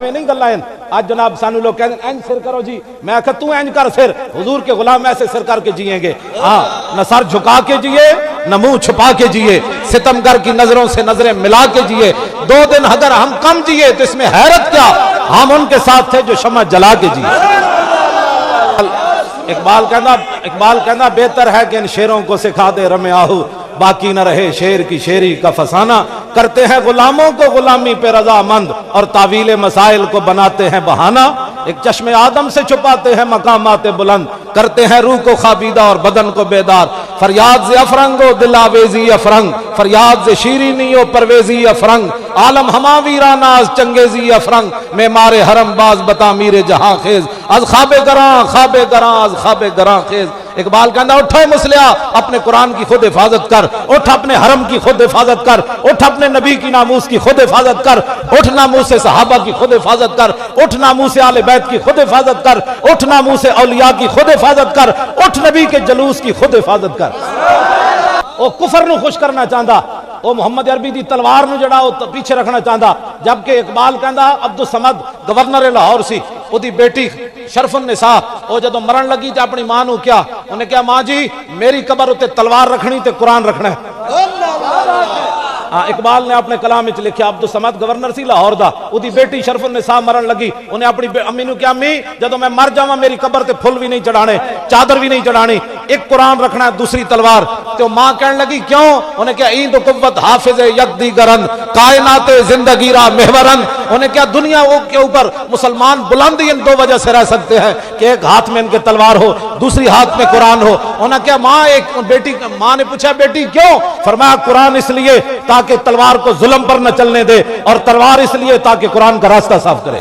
میں نہیں گلا آج جناب سانو لوگ کہتے ہیں اینج سر کرو جی، میں آخر تو اینج کر سر، حضور کے غلام ایسے سر کر کے جیئیں گے، ہاں نہ سر جھکا کے جیے نہ منہ چھپا کے جیے، ستمگر کی نظروں سے نظریں ملا کے جیے، 2 دن اگر ہم کم جیے تو اس میں حیرت کیا، ہم ان کے ساتھ تھے جو شمع جلا کے جیے۔ اقبال کہنا بہتر ہے کہ ان شیروں کو سکھا دے رم آہو، باقی نہ رہے شیر کی شیری کا فسانہ، کرتے ہیں غلاموں کو غلامی پہ رضامند اور تعویل مسائل کو بناتے ہیں بہانہ، ایک چشم آدم سے چھپاتے ہیں مقامات بلند، کرتے ہیں روح کو خوابیدہ اور بدن کو بیدار، فریاد سے افرنگ و دل آویزی افرنگ، فریاد سے شیرینی و پرویزی افرنگ، عالم ہما ویرانہ از چنگیزی افرنگ، معمار حرم باز بتا میر جہاں خیز، از خواب گراں از خواب گراں خیز۔ اقبال کہنا اٹھو مسلیا اپنے قرآن کی خود حفاظت کر، اٹھ اپنے حرم کی خود حفاظت کر، اٹھ اپنے نبی کی ناموس کی خود حفاظت کر، اٹھ ناموس صحابہ کی خود حفاظت کر، اٹھ ناموس آل بیت کی خود حفاظت کر، اٹھ ناموس اولیاء کی خود حفاظت کر، اٹھ نبی کے جلوس کی خود حفاظت کر۔ وہ کفر نو خوش کرنا چاہتا، وہ محمد عربی دی تلوار نو جڑا وہ پیچھے رکھنا چاہتا، جبکہ اقبال کہندا عبدالصمد گورنر لاہور سی، وہ دی بیٹی شرف النساء وہ جدو مرن لگی تے اپنی ماں نو کیا، انہیں کہا ماں جی میری قبر اتے تلوار رکھنی تے قرآن رکھنا ہے۔ اقبال نے اپنے کلام وچ لکھیا عبدالصمد گورنر سی لاہور دا، او دی بیٹی شرف النساء مرن لگی، انہیں اپنی امی نو کہا امی جدو میں مر جاواں میری قبر تے پھل بھی نہیں چڑھانے، چادر بھی نہیں چڑھانی، ایک قرآن رکھنا ہے دوسری تلوار۔ تو ماں کہنے لگی کیوں؟ انہیں کہا عید و قوت حافظ یک دیگرن، کائنات زندگی را محورن۔ انہیں کہا دنیا کے اوپر مسلمان بلند ان 2 وجہ سے رہ سکتے ہیں کہ ایک ہاتھ میں ان کے تلوار ہو، دوسری ہاتھ میں قرآن ہو۔ انہیں کہا ماں نے پوچھا بیٹی کیوں؟ فرمایا قرآن اس لیے تاکہ تلوار کو ظلم پر نہ چلنے دے، اور تلوار اس لیے تاکہ قرآن کا راستہ صاف کرے۔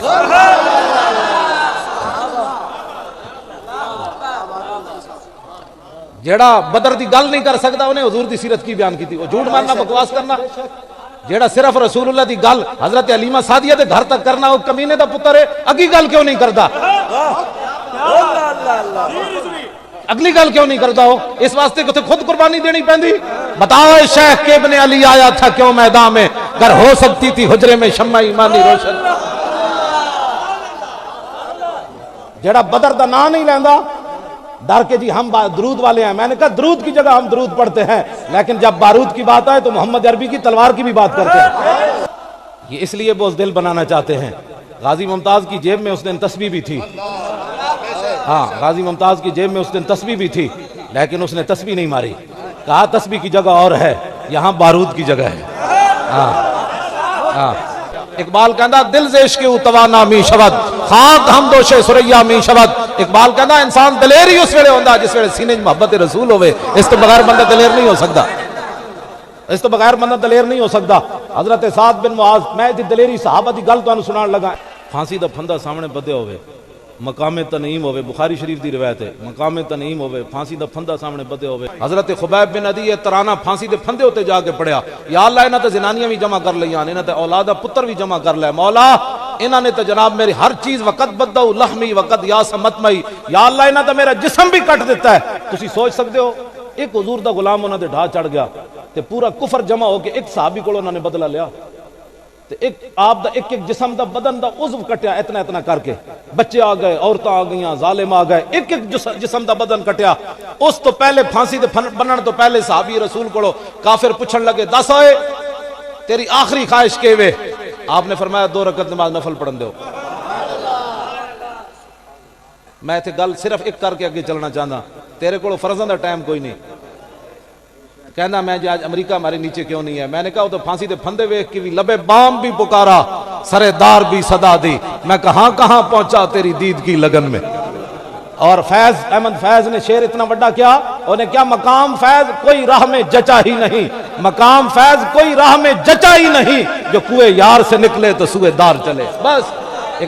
جیڑا بدر دی گل نہیں کر سکتا انہیں حضور دی سیرت کی بیان کی تھی، وہ جھوٹ مارنا بکواس کرنا، جیڑا صرف رسول اللہ دی گل حضرت حلیمہ سعدیہ دے گھر تک کرنا، وہ کمینے دا پتر ہے، اگلی گل کیوں نہیں کرتا؟ اگلی گل کیوں نہیں کرتا ہو؟ اس واسطے کہ خود قربانی دینی پہندی۔ بتاؤ شیخ کے ابن علی آیا تھا کیوں میدان میں، گر ہو سکتی تھی حجرے میں شمع ایمانی روشن۔ جیڑا بدر دا نام نہیں لیندا ڈر کے جی ہم درود والے ہیں، میں نے کہا درود کی جگہ ہم درود پڑھتے ہیں، لیکن جب بارود کی بات آئے تو محمد عربی کی تلوار کی بھی بات کرتے ہیں۔ یہ اس لیے بزدل بنانا چاہتے ہیں۔ غازی ممتاز کی جیب میں اس دن تسبیح بھی تھی، ہاں غازی ممتاز کی جیب میں اس دن تسبیح بھی تھی، لیکن اس نے تسبیح نہیں ماری، کہا تسبیح کی جگہ اور ہے، یہاں بارود کی جگہ ہے۔ اقبال کہندا دل سے عشق توانا می شود، خاک ہم دوش سریا می شود۔ اقبال کہندا انسان دلیر ہی اس ویلے ہوندا جس ویلے سینے محبت رسول ہوئے، اس تو بغیر بندہ دلیر نہیں ہو سکتا، اس تو بغیر بندہ دلیر نہیں ہو سکتا۔ حضرت سعد بن معاذ، میں دلیری صحابہ دی گل تانوں سنان لگا، پھانسی دا پھندا سامنے بدے ہوئے، مقام تنعیم ہوئے، بخاری شریف دی روایت ہے، مقام تنعیم ہوئے، پھانسی دا پھندا سامنے بدے ہوئے۔ حضرت خبیب بن عدی ترانہ پھانسی دے پھندے ہوتے جا کے پڑھیا، یا اللہ انہاں تے زنانیاں بھی جمع کر لیاں، انہاں تے اولاد پتر بھی جمع کر لے، مولا انہاں نے تے جناب میری ہر چیز وقت بدو لحمی وقت یا سمتمئی، یا اللہ انہاں تے میرا جسم بھی کٹ دیتا ہے۔ تسی سوچ سکتے ہو ایک حضور دا غلام انہاں دے ڈھا چڑھ گیا تے پورا کفر جمع ہو کے ایک صحابی کو انہوں نے بدلہ لیا، ایک آپ دا ایک جسم دا بدن دا عضو کٹیا اتنا اتنا کر کے، بچے آ گئے، عورتیں آ گئیاں، ظالم آ گئے، ایک جسم دا بدن کٹیا۔ اس تو پہلے پھانسی دے بنن تو پہلے صحابی رسول کو کافر پوچھن لگے دس ہوئے تیری آخری خواہش کے وے؟ آپ نے فرمایا 2 رکعت نماز نفل پڑھن دو۔ میں تے گل صرف ایک کر کے اگے چلنا چاہتا، تیرے کو فرضاں دا ٹائم کوئی نہیں، کہنا میں جی آج امریکہ ہمارے نیچے کیوں نہیں ہے؟ میں نے کہا وہ تو پھانسی دے پھندے ویکھ کے بھی لبے بام بھی پکارا، سرے دار بھی صدا دی، میں کہاں پہنچا تیری دید کی لگن میں۔ اور فیض احمد فیض نے شعر اتنا بڑا کیا، انہیں کیا مقام فیض کوئی راہ میں جچا ہی نہیں، مقام فیض کوئی راہ میں جچا ہی نہیں، جو کوئے یار سے نکلے تو سوئے دار چلے۔ بس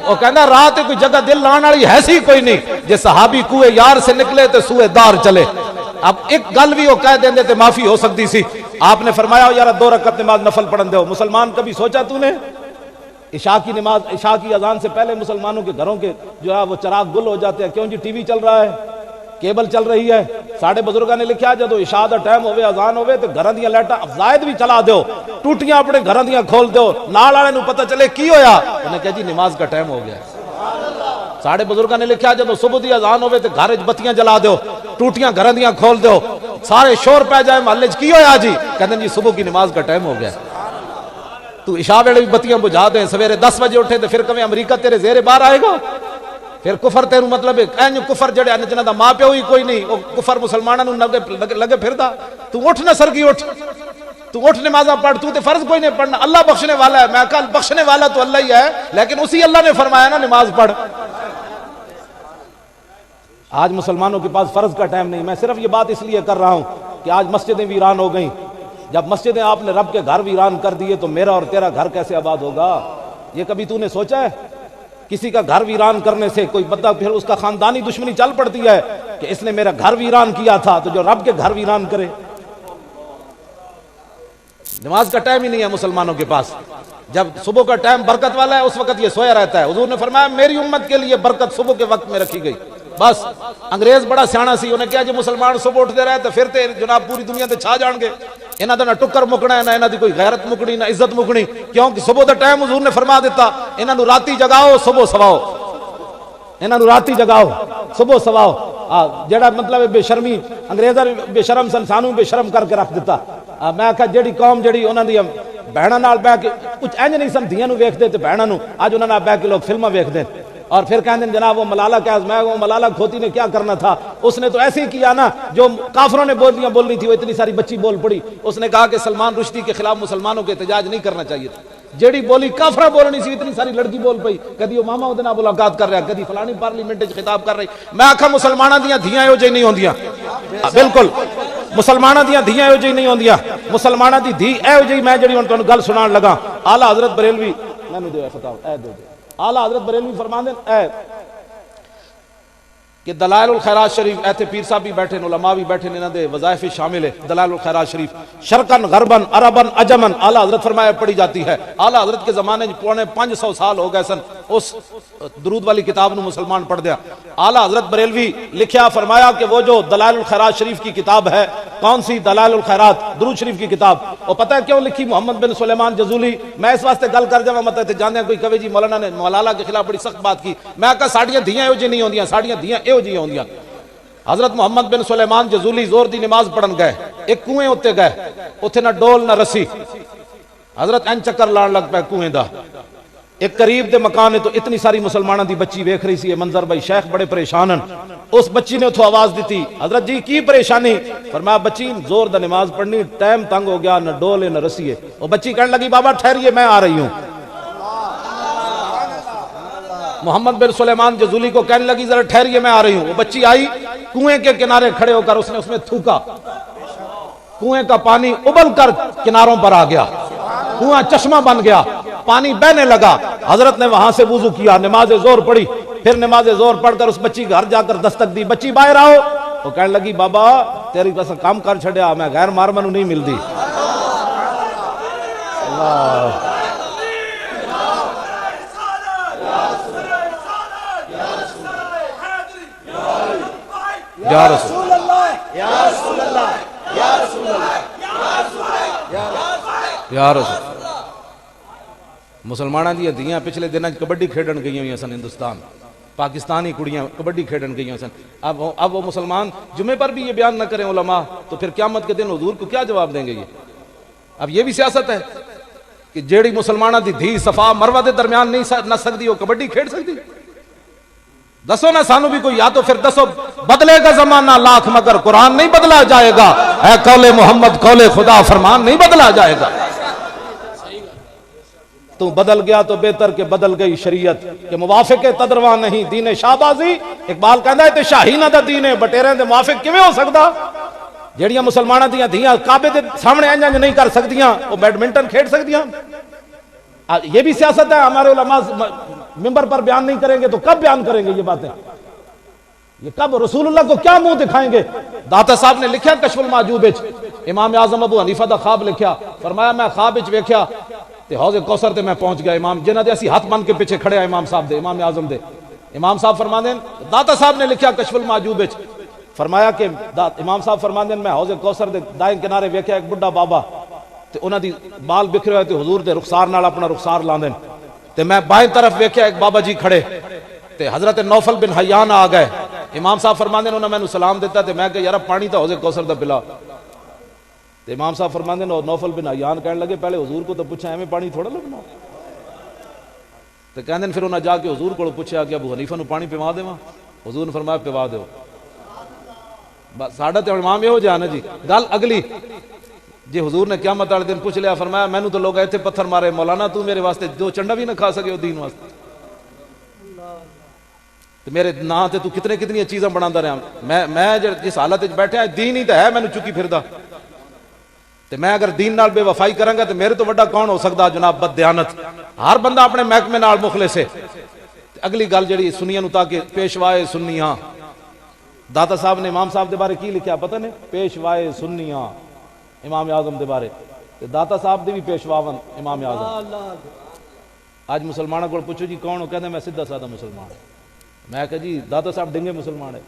وہ کہنا راہ تے کوئی جگہ دل لان والی ایسی کوئی نہیں، جے صحابی کوئے یار سے نکلے تو سوئے دار چلے۔ اب ایک گل بھی وہ کہہ دیندے تے معافی ہو سکتی سی، آپ نے فرمایا یار 2 رکعت نماز نفل پڑھن دو۔ مسلمان کبھی سوچا تو نے عشاء کی نماز، عشاء کی اذان سے پہلے مسلمانوں کے گھروں کے جو ہے وہ چراغ گل ہو جاتے ہیں، کیوں جی ٹی وی چل رہا ہے، کیبل چل رہی ہے. ساڈے بزرگاں نے لکھیا جدو عشاء دا ٹائم ہوے اذان ہوے تے گھراں دیاں لائٹاں زائد بھی چلا دیو, ٹوٹیاں اپنے گھراں دیاں کھول دیو, نال والے نوں پتہ چلے کی ہویا, انہیں کہا جی نماز کا ٹائم ہو گیا. ساڈے بزرگاں نے لکھیا جدو صبح دی اذان ہوے تے گھر وچ بتیاں جلا دیو, ٹوٹیاں گھراں دیاں کھول دیو, سارے شور پہ جائے محلے وچ کی ہویا جی, کہندے جی صبح کی نماز کا ٹائم ہو گیا. تو عشاء ویلے بھی بتیاں بجھا دیں, سویرے 10 بجے اٹھے تے پھر کہیں امریکہ تیرے زیر بار آئے گا, پھر کفر تیروں مطلب ہے کفر جڑے جنہاں دا ماں پیو ہی کوئی نہیں, وہ کفر مسلماناں نوں لگے پھردا. تو اٹھ نہ سرگی اٹھ, تو اٹھ نمازاں پڑھ, تو تے فرض کوئی نہیں پڑھنا, اللہ بخشنے والا ہے. میں کہا بخشنے والا تو اللہ ہی ہے, لیکن اسی اللہ نے فرمایا نا نماز پڑھ. آج مسلمانوں کے پاس فرض کا ٹائم نہیں. میں صرف یہ بات اس لیے کر رہا ہوں کہ آج مسجدیں ویران ہو گئیں. جب مسجدیں آپ نے رب کے گھر ویران کر دیے تو میرا اور تیرا گھر کیسے آباد ہوگا؟ یہ کبھی تو نے سوچا ہے؟ کسی کا گھر ویران کرنے سے کوئی بندہ پھر اس کا خاندانی دشمنی چل پڑتی ہے کہ اس نے میرا گھر ویران کیا تھا, تو جو رب کے گھر ویران کرے. نماز کا ٹائم ہی نہیں ہے مسلمانوں کے پاس. جب صبح کا ٹائم برکت والا ہے اس وقت یہ سویا رہتا ہے. حضور نے فرمایا میری امت کے لیے برکت صبح کے وقت میں رکھی گئی. بس انگریز بڑا سیانا سی, انہیں کیا جو مسلمان صبح اٹھتے رہے تو پھر تے جناب پوری دنیا تے چھا جان گے, انہاں دا نہ ٹکر مکنا ہے, نہ انہاں دی کوئی غیرت مکنی, نہ عزت مکنی, کیونکہ صبح دا ٹائم حضور نے فرما دیتا انہاں نو راتی جگاؤ صبح سواؤ, انہاں نو راتی جگاؤ صبح سواؤ. جڑا مطلب بے شرمی انگریزاں بے شرم سن, سانوں بے شرم کر کے رکھ دیتا. میں کہا جیڑی قوم جڑی انہاں دی بہناں نال بیٹھ کے کچھ انج نہیں سن دھیاں نو ویکھدے تے بہناں نو, اج انہاں نال بیٹھ کے لوگ فلماں ویکھدے اور پھر کہتے ہیں جناب وہ ملالہ کیا, میں وہ ملالہ کھوتی نے کیا کرنا تھا, اس نے تو ایسے ہی کیا نا جو کافروں نے بولیاں بولنی تھی, وہ اتنی ساری بچی بول پڑی. اس نے کہا کہ سلمان رشدی کے خلاف مسلمانوں کے احتجاج نہیں کرنا چاہیے تھا. جیڑی بولی کافرہ بولنی سی اتنی ساری لڑکی بول پئی, کدی وہ ماما اودے نال ملاقات کر رہا, کدی فلانی پارلیمنٹ وچ خطاب کر رہی. میں آکھا مسلماناں دیاں دھیاں ایہو جہی نہیں ہوندیاں, بالکل مسلماناں دیاں دھیاں ایہو جہی نہیں ہوندیاں. مسلماناں دی دھی ایہو جہی, میں جڑی ہن تانوں گل سنان لگا, اعلیٰ حضرت بریلوی مینوں دے فتاوا اے دے اعلیٰ حضرت بریلوی فرماندے اے کہ دلائل الخیرات شریف, ایتھے پیر صاحب بھی بیٹھے, علماء بھی بیٹھے, انہاں دے وظائف شامل ہے. دلائل الخیرات شریف شرقن غربن عربن عجمن اعلیٰ حضرت فرمایا پڑھی جاتی ہے. اعلیٰ حضرت کے زمانے پونے 500 سال ہو گئے سن اس درود والی کتاب نو مسلمان پڑھ دیا. اعلیٰ حضرت بریلوی لکھیا فرمایا کہ وہ جو دلائل الخیرات شریف کی کتاب ہے, کون سی دلائل الخیرات درود شریف کی کتاب, وہ پتہ ہے کیوں لکھی؟ محمد بن سلیمان جزولی. میں اس واسطے گل کر جاواں مت تے جاندے کوئی کہے جی مولانا نے ملالہ کے خلاف بڑی سخت بات کی. میں کہا ساڈیاں دھیاں ایہو جی نہیں ہوندیاں, ساڈیاں دھیاں ایہو جی ہوندیاں. حضرت محمد بن سلیمان جزولی زور دی نماز پڑھن گئے, ایک کنویں اتے گئے, اتنے نہ ڈول نہ رسی, حضرت این چکر لان لگ پے کنویں دا. ایک قریب دے مکان ہے تو اتنی ساری مسلمانوں دی بچی ویکھ رہی سی یہ منظر, بھائی شیخ بڑے پریشان ہیں. اس بچی نے اتھوں آواز دیتی, حضرت جی کی پریشانی؟ فرمایا بچی زور دا نماز پڑھنی, ٹائم تنگ ہو گیا, نہ ڈول ہے نہ رسی ہے. وہ بچی کہنے لگی بابا ٹھہریے میں آ رہی ہوں. محمد بن سلیمان جزولی کو کہنے لگی ذرا ٹھہریے میں آ رہی ہوں. وہ بچی آئی, کنویں کے کنارے کھڑے ہو کر اس نے اس میں تھوکا, کنویں کا پانی ابل کر کناروں پر آ گیا, کنواں چشمہ بن گیا, پانی بہنے لگا. حضرت نے وہاں سے وضو کیا, نماز زور پڑھی, پھر نماز زور پڑھ کر اس بچی گھر جا کر دستک دی, بچی باہر آؤ. وہ کہنے لگی بابا تیری بس کام کر چھڑیا, میں غیر مار منو نہیں ملدی. اللہ یا رسول اللہ یا رسول اللہ یا رسول اللہ یا رسول. مسلمانوں دی دھیاں پچھلے دنوں کبڈی کھیڈن گئی ہوئی سن, ہندوستان پاکستانی کڑیاں کبڈی کھیڈن گئی ہوئی سن. اب وہ مسلمان جمعے پر بھی یہ بیان نہ کریں علماء تو پھر قیامت کے دن حضور کو کیا جواب دیں گے؟ یہ اب یہ بھی سیاست ہے کہ جیڑی مسلمانوں دی دھی صفا مروہ دے درمیان نہیں نہ سکتی, وہ کبڈی کھیڈ سکتی؟ دسو نا سانو بھی کوئی, یا تو پھر دسو بدلے گا زمانہ لاکھ مگر قرآن نہیں بدلا جائے گا, اے قول محمد قول خدا فرمان نہیں بدلا جائے گا. تو بدل گیا تو بہتر کہ بدل گئی شریعت کہ موافق تدرواں نہیں دین شاہبازی. اقبال کہندا ہے تے شاہینہ دا دین ہے, بٹیرے دے موافق کیویں ہو سکدا؟ جیڑیاں مسلماناں دیاں دھیاں کعبے دے سامنے انج نہیں کر سکدیاں, وہ بیڈمنٹن کھیڈ سکدیاں. یہ بھی سیاست ہے. ہمارے علماء ممبر پر بیان نہیں کریں گے تو کب بیان کریں گے یہ باتیں؟ یہ کب رسول اللہ کو کیا منہ دکھائیں گے؟ داتا صاحب نے لکھا کشف المعجوب وچ, امام اعظم ابو حنیفہ دا خواب لکھیا, فرمایا میں خواب وچ ویکھیا تے حوض کوثر تے میں پہنچ گیا. امام جنہاں دے اسی ہاتھ بن کے پیچھے کھڑے امام صاحب دے, امام اعظم دے. امام صاحب فرماندے, داتا صاحب نے لکھیا کشف المعجوب وچ, فرمایا کہ امام صاحب فرماندے میں حوض کوثر دے دائیں کنارے ویکھیا ایک بڈھا بابا تے انہاں دی بال بکھرے ہوئے تے حضور دے رخسار نال اپنا رخسار لاندے تے میں بائیں طرف ویکھیا ایک بابا جی کھڑے تے حضرت نوفل بن حیان آ گئے. امام صاحب فرماندے انہوں نے مینوں سلام دیتا تے میں کہ یار پانی تے حوض کوثر دا پلا. تے امام صاحب فرماندے نوفل بن حیان کہنے لگے پہلے حضور کو تو پوچھا ایویں پانی تھوڑا لگنا. تے کہندے پھر انہاں جا کے حضور کو پوچھا کہ ابو حنیفہ نو پانی پیوا دیواں. حضور نے فرمایا پیوا دیو. ساڈا تے امام یہ ہو جا نا جی. گل اگلی جی حضور نے قیامت والے دن پوچھ لیا فرمایا مینوں تو لوگ ایتھے پتھر مارے مولانا تو میرے واسطے دو چنڈا بھی نہ کھا سکے ہو دین واسطے تے میرے نا تے تو کتنی چیزاں بناتا رہا. میں جس حالت وچ بیٹھا دین ہی تے ہے مینوں چکی پھردا تے میں اگر دین نال بے وفائی کراں گا تے میرے تو وڈا کون ہو سکدا جناب بددیانت. ہر بندہ اپنے محکمے نال مخلص ہے. اگلی گل جڑی سنیاں نو تاکہ پیشوائے سنیاں داتا صاحب نے امام صاحب دے بارے کی لکھیا پتہ نہیں پیشوائے سنیاں امام اعظم دے بارے تے داتا صاحب دے بھی پیشواون امام اعظم. آج مسلمانوں کو پوچھو جی کون ہو کہندے میں سیدھا سادہ مسلمان. میں کہ جی داتا صاحب ڈنگے مسلمان ہے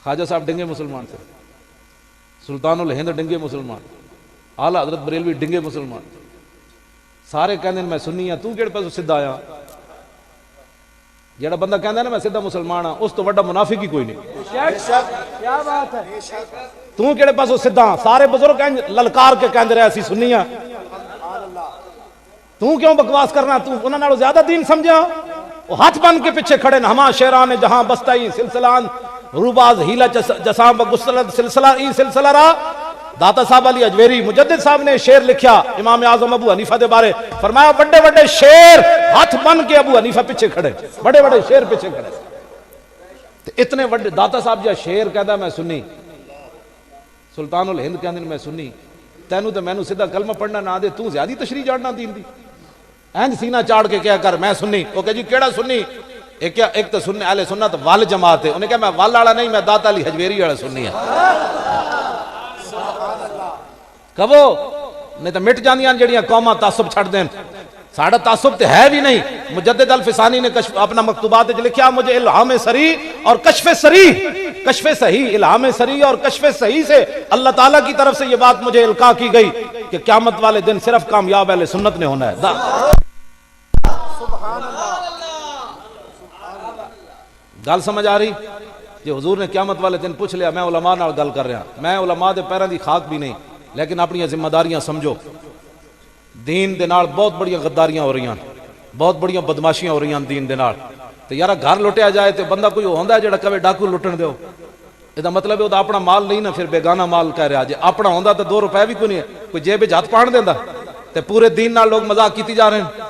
خواجہ صاحب ڈنگے مسلمان سے سلطان الہند ڈنگے مسلمان اعلیٰ حضرت بریلوی ڈنگے مسلمان سارے کہندے میں سنی ہاں. تو کیڑے پاسوں سیدھا آیا؟ جڑا بندہ کہندا ہے نا میں سیدھا مسلمان ہاں اس تو بڑا منافق ہی کوئی نہیں. کیا بات ہے. تو کیڑے پاسوں سیدھا؟ سارے بزرگ للکار کے کہندے رہے اسی سنی ہاں. تو کیوں بکواس کرنا؟ تو انہاں نالوں زیادہ دین سمجھا. وہ ہاتھ بن کے پیچھے کھڑے نا ہما شیران جہاں بستائی سلسلان روباز ہیلا جساں بگسلت سلسلہ ای سلسلہ را. داتا صاحب علی اجویری مجدد صاحب نے شعر لکھیا امام اعظم ابو حنیفہ دے بارے. فرمایا بڑے بڑے شعر ہاتھ بن کے ابو حنیفہ پیچھے کھڑے بڑے بڑے شعر پیچھے کھڑے اتنے بڑے. داتا صاحب جا شعر کہدا میں سنی سلطان الہند کہندے میں سنی. تینوں تے مینوں سیدھا کلمہ پڑھنا نہ دے تو زیادہ تشریح جاڑنا دین دی. اینج سینہ چاڑ کے کیا کر میں سنی. وہ کہ جی کیڑا سنی؟ ایک تو سنی اہل سنت وال جماعت ہے. انہیں کہا میں وال والا نہیں میں داتا علی حجویری والا سنی ہے. کہو نہیں تو مٹ جاندیاں جڑیاں قوماں تعصب چھڑ دین. ساڑھا تعصب تے ہے بھی نہیں. مجدد الفسانی نے اپنا مکتوبات لکھیا مجھے الہام سری اور کشف صحیح الہام سری اور کشف صحیح سے اللہ تعالیٰ کی طرف سے یہ بات مجھے القا کی گئی کہ قیامت والے دن صرف کامیاب اہل سنت نے ہونا ہے. گل سمجھ آ رہی؟ جی حضور نے قیامت والے دن پوچھ لیا. میں علماء نال گل کر رہا. میں علماء دے پیراں دی خاک بھی نہیں لیکن اپنی ذمہ داریاں سمجھو. دین دے نال بہت بڑی غداریاں ہو رہی ہیں بہت بڑی بدماشیاں ہو رہی ہیں دین دے نال. تے یارا گھر لٹیا جائے تے بندہ کوئی ہوندا ہے جڑا کہے ڈاکو لٹن دیو. یہ مطلب ہے وہ اپنا مال نہیں نا پھر بیگانہ مال کہہ رہا. جی اپنا ہوندا تو 2 روپے بھی کوئی نہیں کوئی جیب وچ ہاتھ پان دیندا تے پورے دین نال لوگ مذاق کیتی جا رہے ہیں.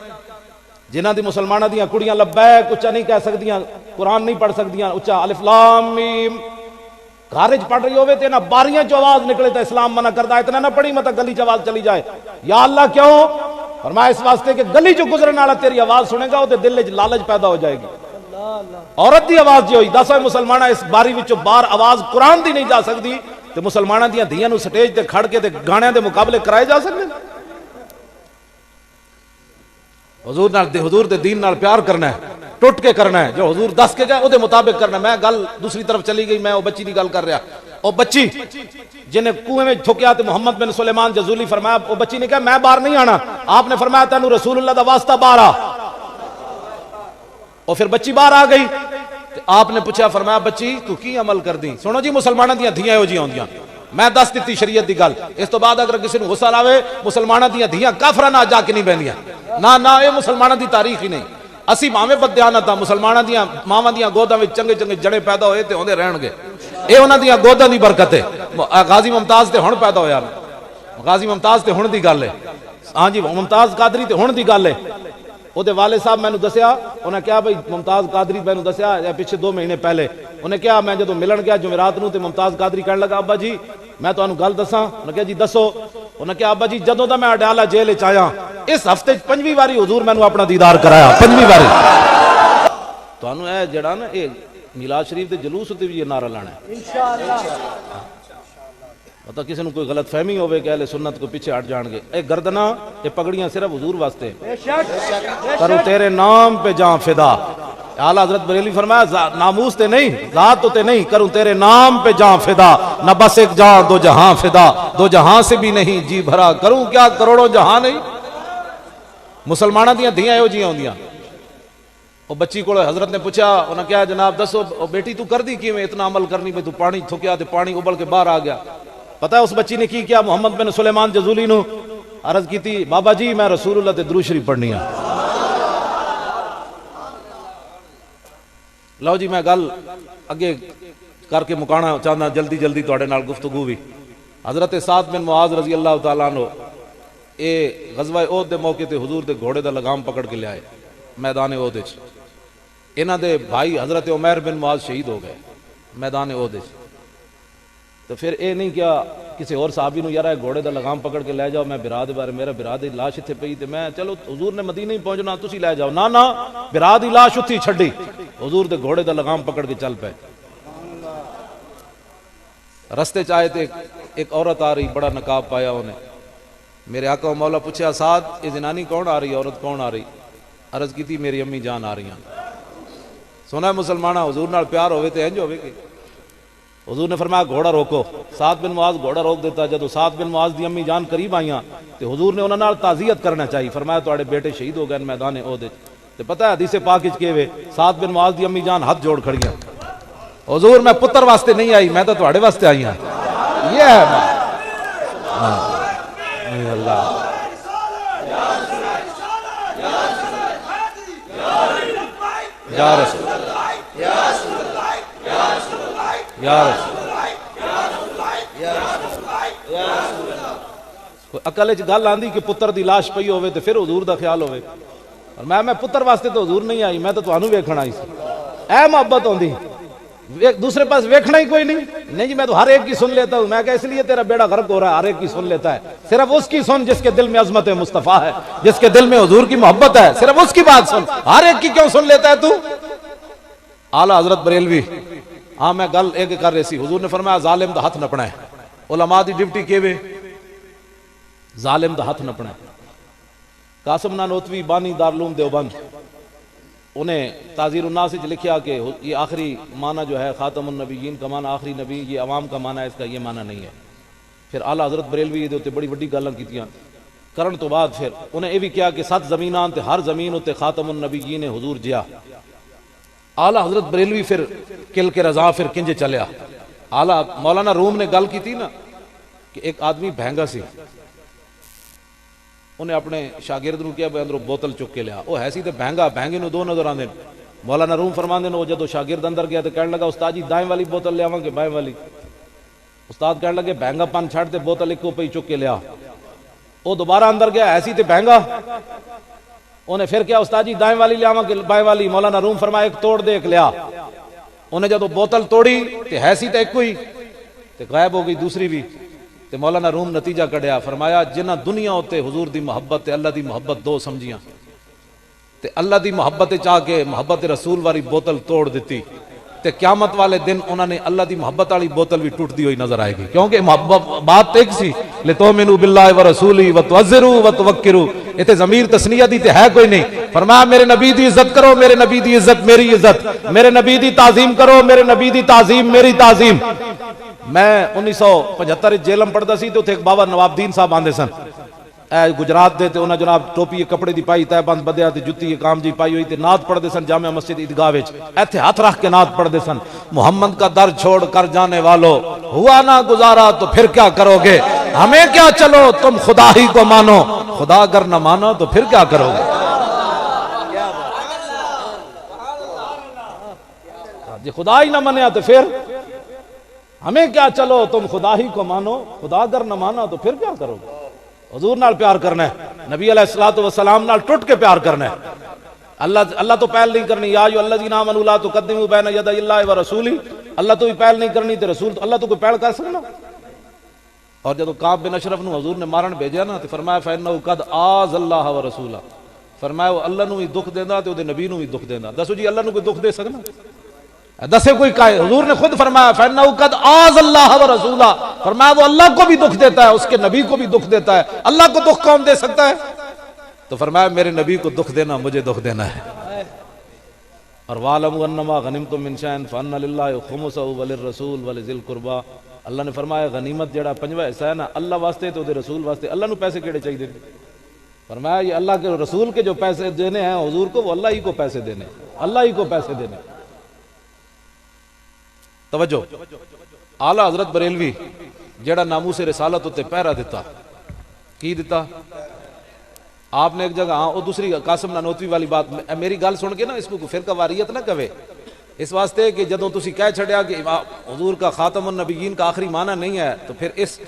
جنہاں دی مسلماناں دیاں کڑیاں لبیک اچا نہیں کہہ سکدیاں قرآن نہیں پڑھ سکدیاں اچا الف لام میم گھر وچ پڑھ رہی ہوے تے نہ باریاں چ آواز نکلے تے اسلام منع کردا ہے. اتنا نہ پڑھی مت گلی چ آواز چلی جائے. یا اللہ کیوں؟ فرمایا اس واسطے کہ گلی چ گزرن والا تیری آواز سنے گا او دے دل وچ لالچ پیدا ہو جائے گی. عورت دی آواز جی ہوئی 10 مسلمانہ اس باری وچ باہر آواز قرآن دی نہیں جا سکتی تے مسلماناں دیاں دھیاں نو سٹیج تے کھڑ کے تے گانیاں دے مقابلے کرائے جا سکتے. حضور دے دین نال پیار کرنا ہے ٹوٹ کے کرنا ہے. جو حضور دس کے گئے او دے مطابق کرنا ہے. میں گل دوسری طرف چلی گئی. میں او بچی دی گل کر رہا. او بچی جنہیں کنویں میں تھوکیا تے محمد بن سلیمان جزولی فرمایا او بچی نے کہا میں باہر نہیں آنا. آپ نے فرمایا تینوں رسول اللہ دا واسطہ باہر آ. اور پھر بچی باہر آ گئی. آپ نے پوچھا فرمایا بچی تو کی عمل کر دی؟ سنو جی مسلمانوں دیاں دھیاں ہو جی ہوندیاں. میں دس دیتی شریعت دی گل. اس تو بعد اگر کسی نے غصہ لاوے مسلمانوں دیاں دھیاں کافراں نال جا کے نہیں بہندیاں. نہ اے مسلمانوں دی تاریخ ہی نہیں. اسی ماویں بددیانت مسلمانوں دیاں ماواں دیاں گوداں وچ چنگے چنگے جڑے پیدا ہوئے تے ہوندے رہن گے. اے انہاں دیاں گوداں دی برکت ہے. غازی ممتاز تے ہن پیدا ہویا. غازی ممتاز تے ہن دی گل ہے. ہاں جی ممتاز قادری تے ہن دی گل ہے. او دے والد صاحب مینوں دسیا انہاں کہا بھئی ممتاز قادری مینوں دسیا پیچھے 2 مہینے پہلے. انہیں کہا میں جدوں ملن گیا جمعرات نوں تے ممتاز قادری کہن لگا ابا جی میں تانوں گل دساں. انہیں کہا جی دسو. انہیں کہا ابا جی جدوں دا میں اڈیالہ جیل وچ آیا اس ہفتے 5ویں واری حضور مینوں اپنا دیدار کرایا. 5ویں واری. تانوں اے جڑا نا اے میلاد شریف دے جلوس تے بھی یہ نعرہ لانا ہے انشاءاللہ. پتہ کسی نے کوئی غلط فہمی ہوئے کہ اہل سنت کو پیچھے ہٹ جان گے. اے گردنا اے پگڑیاں صرف حضور واسطے کرو تیرے نام پہ جاں فدا. اعلیٰ حضرت بریلوی فرمایا ناموس تے نہیں، ذات تو تے نہیں، کروں تیرے نام پہ جاں فدا، نہ بس ایک جاں دو جہاں فدا، دو جہاں سے بھی نہیں جی بھرا، کروں کیا کروڑوں جہاں نہیں۔ مسلمانہ دیاں دھیاں ایو جیاں ہوندیاں۔ وہ بچی کو حضرت نے پوچھا، انہوں نے کہا جناب دسو بیٹی تو کر دی کیویں اتنا عمل کرنی پہ، تو پانی تھکیا تے پانی ابل کے باہر آ گیا۔ پتہ ہے اس بچی نے کی کیا؟ محمد بن سلیمان جزولی نو عرض کی تھی، بابا جی میں رسول اللہ تے درود شریف پڑھنی ہے۔ لو جی میں گل اگے کر کے مکانا چاہنا جلدی جلدی تواڈے نال گفتگو بھی۔ حضرت سعد بن معاذ رضی اللہ تعالیٰ عنہ اے غزوہ احد دے موقع تے حضور دے گھوڑے دا لگام پکڑ کے لے آئے میدان احد وچ۔ انہاں دے بھائی حضرت عمیر بن معاذ شہید ہو گئے میدان احد وچ۔ تو پھر اے نہیں کیا کسی اور صحابی نو، یار گھوڑے دا لگام پکڑ کے لے جاؤ، میں برا دے بارے میرا برا دی لاش اتنے پئی تے میں چلو حضور نے مدینہ ہی پہنچنا تسی لے جاؤ، نہ برا دی لاش اتھی چھڈی، حضور دے گھوڑے دا لگام پکڑ کے چل پے۔ رستے چاہے تے ایک عورت آ رہی، بڑا نقاب پایا انہیں، میرے آقا و مولا پوچھا سعد یہ زنانی کون آ رہی، عورت کون آ رہی؟ عرض کی تھی میری امی جان آ رہی ہیں۔ سونا مسلمانہ حضور نال پیار ہوئے تے انج ہوئے کہ حضور نے فرمایا گھوڑا روکو، سعد بن معاذ گھوڑا روک دیتا۔ جدو سعد بن معاذ دی امی جان قریب آئیاں تے حضور نے انہاں نال تعزیت کرنا چاہیے، فرمایا تواڈے بیٹے شہید ہو گئے میدان احد وچ۔ تے پتہ ہے حدیث پاک وچ کیویں سعد بن معاذ دی امی جان ہاتھ جوڑ کھڑیاں، حضور میں پتر واسطے نہیں آئی، میں تو تواڈے واسطے آئی ہاں۔ یہ ہے اللہ یا رسول یا عقل وچ گل آندی کہ پتر دی لاش پئی ہوے تے پھر حضور دا خیال ہوے، اور میں پتر واسطے تو حضور نہیں آئی، میں تو تانوں ویکھن آئی سی۔ اے محبت ہوندی دوسرے پاس ویکھنا ہی کوئی نہیں جی میں تو ہر ایک کی سن لیتا ہوں، میں کہ اس لیے تیرا بیڑا غرق ہو رہا ہے، ہر ایک کی سن لیتا ہے، صرف اس کی سن جس کے دل میں عظمت مصطفیٰ ہے، جس کے دل میں حضور کی محبت ہے، صرف اس کی بات سن، ہر ایک کی کیوں سن لیتا ہے تو؟ اعلیٰ حضرت بریلوی ہاں میں گل ایک کر رہی سی، حضور نے فرمایا ظالم دا ہاتھ نپنا ہے، علماء دی ڈیوٹی کیویں ظالم دا ہاتھ نپنا ہے۔ قاسم نانوتوی بانی دارالعلوم دیوبند انہیں تعزیر الناس سے لکھیا کہ یہ آخری معنی جو ہے خاتم النبیین کا معنی آخری نبی، یہ عوام کا معنی ہے، اس کا یہ معنی نہیں ہے۔ پھر اعلیٰ حضرت بریلوی دے تے بڑی بڑی گلاں کیتیاں کرن تو بعد پھر انہیں یہ بھی کیا کہ 7 زمیناں تے ہر زمین تے خاتم النبیین حضور جیا۔ اعلیٰ حضرت بریلوی پھر کل کے رضا پھر کنجے چلیا۔ اعلیٰ مولانا روم نے گل کی تھی نا کہ ایک آدمی بہنگا سی، انہیں اپنے شاگرد نو کیا بھائی اندروں بوتل چک کے لیا، وہ ہے سی تے بہنگا، بہنگے نو 2 نظر آندے۔ مولانا روم فرماندے نے وہ جدو شاگرد اندر گیا تو کہنے لگا استاد جی دائیں والی بوتل لے آواں کہ بائیں والی؟ استاد کہنے لگے بہنگا پن چھڑ تے بوتل ایکو پئی چک کے لیا۔ وہ دوبارہ اندر گیا، ایسی تے بہنگا، انہیں پھر کیا استاد جی دائیں والی لے آواں کہ بائیں والی؟ مولانا روم فرمایا ایک توڑ دے ایک لیا۔ انہیں جدو بوتل توڑی تے ہے سی تے ایک ہوئی تے غائب ہو گئی دوسری بھی۔ تے مولانا روم نتیجہ کڈیا، فرمایا جنہ دنیا ہوتے حضور دی محبت تے اللہ دی محبت 2 سمجھیاں تے اللہ دی محبت چاہ کے محبت رسول والی بوتل توڑ دیتی تے قیامت والے دن انہوں نے اللہ دی محبت والی بوتل بھی ٹوٹتی ہوئی نظر آئے گی، کیونکہ بات ایک سی لِتُؤْمِنُوا بِاللَّهِ وَرَسُولِهِ وَتُعَزِّرُوا وَتُوَقِّرُوا، یہ تے ضمیر تثنیہ دی تے ہے کوئی نہیں۔ فرمایا میرے نبی دی عزت کرو، میرے نبی دی عزت میری عزت، میرے نبی دی تعظیم کرو، میرے نبی دی تعظیم میری تعظیم۔ میں 1975 جیلم پڑھتا سی تو ایک بابا نواب دین صاحب آندے سن گجرات دے، تے انہاں جناب ٹوپی کپڑے دی پائی تے بند بدیا تے جُتی کام جی پائی ہوئی تے نعت پڑھدے سن جامع مسجد عیدگاہ وچ، ایتھے ہاتھ رکھ کے نعت پڑھدے سن، محمد کا در چھوڑ کر جانے والو ہوا نہ گزارا تو پھر کیا کرو گے، ہمیں کیا چلو تم خدا ہی کو مانو، خدا اگر نہ مانو تو پھر کیا کرو گے۔ جی خدا ہی نہ منیا تو پھر ہمیں کیا چلو تم خدا ہی کو مانو، خدا اگر نہ مانا تو پھر کیا کرو گے۔ حضور نال پیار کرنا ہے، نبی علیہ الصلوۃ والسلام نال ٹوٹ کے پیار کرنا ہے۔ اللہ تو پہل نہیں کرنی، یا ایھا الذین آمنوا لا تقدموا بین یدی اللہ ورسولہ، اللہ تو بھی پہل نہیں کرنی تے رسول اللہ تو کوئی پہل کر سکنا۔ اور جب کعب بن اشرف نو حضور نے مارن بھیجا نا تے فرمایا فإنہ قد آذ اللہ ورسولہ، فرمایا وہ اللہ نو بھی دکھ دیندا تے او دے نبی نو بھی دکھ دیندا۔ دسو جی اللہ نو کوئی دکھ دے سکنا؟ دسے کوئی کہے، حضور نے خود فرمایا فإنہ قد آذ اللہ ورسولہ، فرمایا وہ اللہ کو بھی دکھ دیتا ہے، اس کے نبی کو بھی دکھ دیتا ہے، اللہ کو دکھ کون دے سکتا ہے؟ تو فرمایا میرے نبی کو دکھ دینا مجھے دکھ دینا ہے۔ اور وَاعْلَمُوا أَنَّمَا غَنِمْتُم مِّن شَيْءٍ فَأَنَّ لِلَّهِ خُمُسَهُ وَلِلرَّسُولِ وَلِذِي الْقُرْبَى۔ اللہ نے فرمایا غنیمت جڑا پنجواں حصہ ہے نا اللہ واسطے تو دے رسول واسطے۔ اللہ نو پیسے کیڑے چاہیے؟ فرمایا یہ اللہ کے رسول کے جو پیسے دینے ہیں حضور کو وہ اللہ ہی کو پیسے دینے، اللہ ہی کو پیسے دینے۔ توجہ، اعلیٰ حضرت بریلوی جڑا ناموس رسالت تے پہرا دیتا کی دیتا؟ آپ نے ایک جگہ ہاں وہ دوسری قاسم نانوتوی والی بات میری گل سن کے نا اس کو فرقہ واریت نہ کہے، اس واسطے کہ جدوں تسی کہہ چھڑیا کہ حضور کا خاتم النبیین کا آخری معنی نہیں ہے تو پھر اس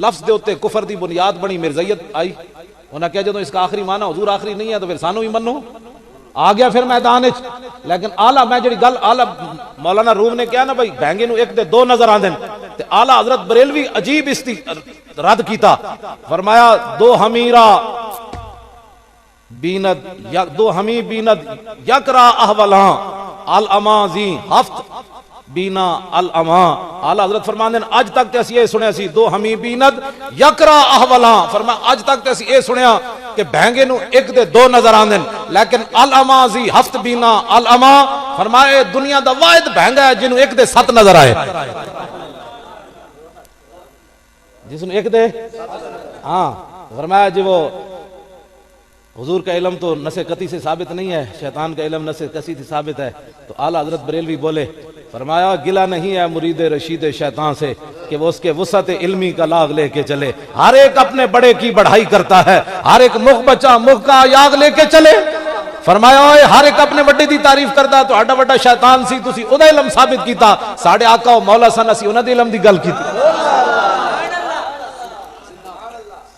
لفظ دے اوتے کفر دی بنیاد بنی مرزیت آئی۔ انہاں کہا جدوں اس کا آخری معنی حضور آخری نہیں ہے تو پھر سانو ہی منو، آ گیا پھر میدان وچ۔ لیکن اعلیٰ میں جڑی گل اعلیٰ مولانا روم نے کہا نا بھائی بہنگے نو ایک دے دو نظر آندے تے اعلیٰ حضرت بریلوی عجیب رد کیتا، فرمایا دو ہمیرا بیند دو ہمی بیند یکرا احولاں الامازی ہفت بینا الاما۔ اعلیٰ حضرت فرماندے اج تک تے اسی یہ سنیا سی دو ہمی بیند یکرا احولاں، فرمایا اج تک تے اسی یہ سنیا کہ بہنگے نو ایک دے دو نظر آندن لیکن الامازی ہفت بینا الاما، فرمایا دنیا دا واحد بہنگا ہے جنوں ایک دے ست نظر آئے، جس نے ایک دے ہاں۔ فرمایا جی وہ حضور کا علم تو نس قطعی سے ثابت نہیں ہے، شیطان کا علم نس قطعی سے ثابت ہے۔ تو اعلیٰ حضرت بریلوی بولے، فرمایا گلہ نہیں ہے مرید رشید شیطان سے کہ وہ اس کے وسعت علمی کا لاغ لے کے چلے، ہر ایک اپنے بڑے کی بڑھائی کرتا ہے، ہر ایک مخ بچہ مخ کا یاغ لے کے چلے۔ فرمایا ہر ایک اپنے بڑے دی تعریف کرتا تو آڈا بڑا شیطان سی تسی او دا علم ثابت کیتا، ساڑھے آقا و مولا سن اسی انہاں دے علم دی گل کیتی۔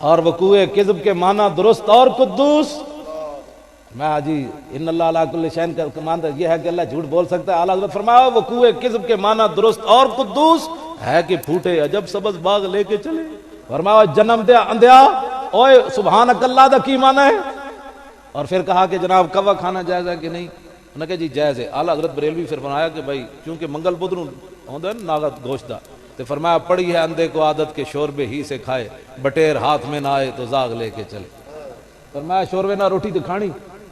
اور وقوع کذب کے معنی درست اور قدوس، میں آجی ان اللہ علیہ کل شین کا معنی یہ ہے کہ اللہ جھوٹ بول سکتا ہے۔ اعلیٰ حضرت فرمایا وقوع کذب کے معنی درست اور قدوس ہے کہ پھوٹے عجب سبز باغ لے کے چلے۔ فرمایا جنم دیا اندیا اوے سبحانک اللہ دا کی معنی ہے؟ اور پھر کہا کہ جناب کوا کھانا جائز ہے کہ نہیں؟ انہوں نے کہا جی جائز ہے۔ اعلیٰ حضرت بریلوی پھر فرمایا کہ بھائی چونکہ منگل بدھ نوں ہوندا ہے ناغت گوشت دا، تو فرمایا پڑی ہے اندھے کو عادت کے شوربے ہی سے کھائے، بٹیر ہاتھ میں نہ آئے تو زاغ لے کے چلے۔ فرمایا شوربے نہ روٹی تو کھانی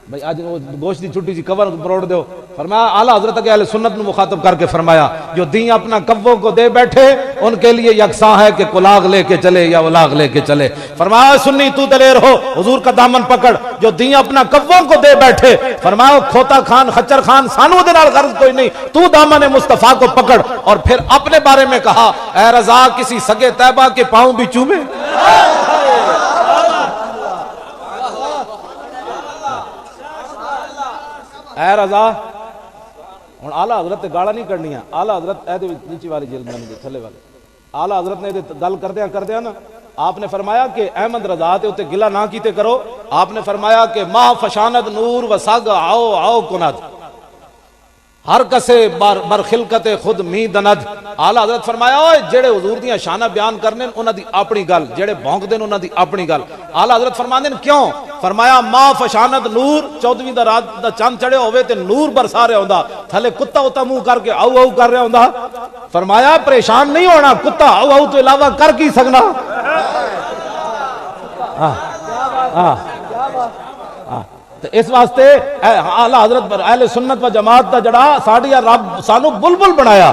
بھائی آج گوشت دی چھٹی سی کور پروڑ دیو۔ فرمایا اعلیٰ حضرت کے اہل سنت نے مخاطب کر کے فرمایا جو دین اپنا کبوں کو دے بیٹھے ان کے لیے یکساں ہے کہ کلاغ لے کے چلے یا ولاغ لے کے چلے۔ فرمایا سنی تو دلیر ہو حضور کا دامن پکڑ، جو دین اپنا کبوں کو دے بیٹھے، فرمایا کھوتا خان خچر خان سانو دے نال غرض کوئی نہیں، تو دامن مصطفیٰ کو پکڑ۔ اور پھر اپنے بارے میں کہا اے رضا کسی سگے طیبہ کے پاؤں بھی چومے۔ اے رضا ہوں اعلیٰ حضرت گالا نہیں کرنی ہے، اعلیٰ حضرت اے نیچی والی جلد میں تھلے والے اعلیٰ حضرت نے گل کردیا نا آپ نے فرمایا کہ احمد رضا تے اتے گلہ نہ کیتے کرو۔ آپ نے فرمایا کہ ما فشاند نور و سگ آؤ آؤ کند ہر کسے بر خلقت خود می دند۔ اعلیٰ حضرت فرمایا جڑے حضور دیاں شانہ بیان کرنے انہاں دی اپنی گل، جڑے بھونک دین انہاں دی اپنی گل۔ اعلیٰ حضرت فرماندے کیوں؟ فرمایا ما فشاند نور 14ویں دا رات دا چاند چڑھے ہوئے تے نور برسا رہا ہوندا، تھلے کتا ہوتا منہ کر کے آؤ آؤ کر رہا ہوندا۔ فرمایا پریشان نہیں ہونا، کتا آؤ آؤ تو علاوہ کر کی سکنا۔ تو اس واسطے اعلیٰ حضرت اہل سنت و جماعت دا جڑا ساڈی رب سانو بلبل بنایا۔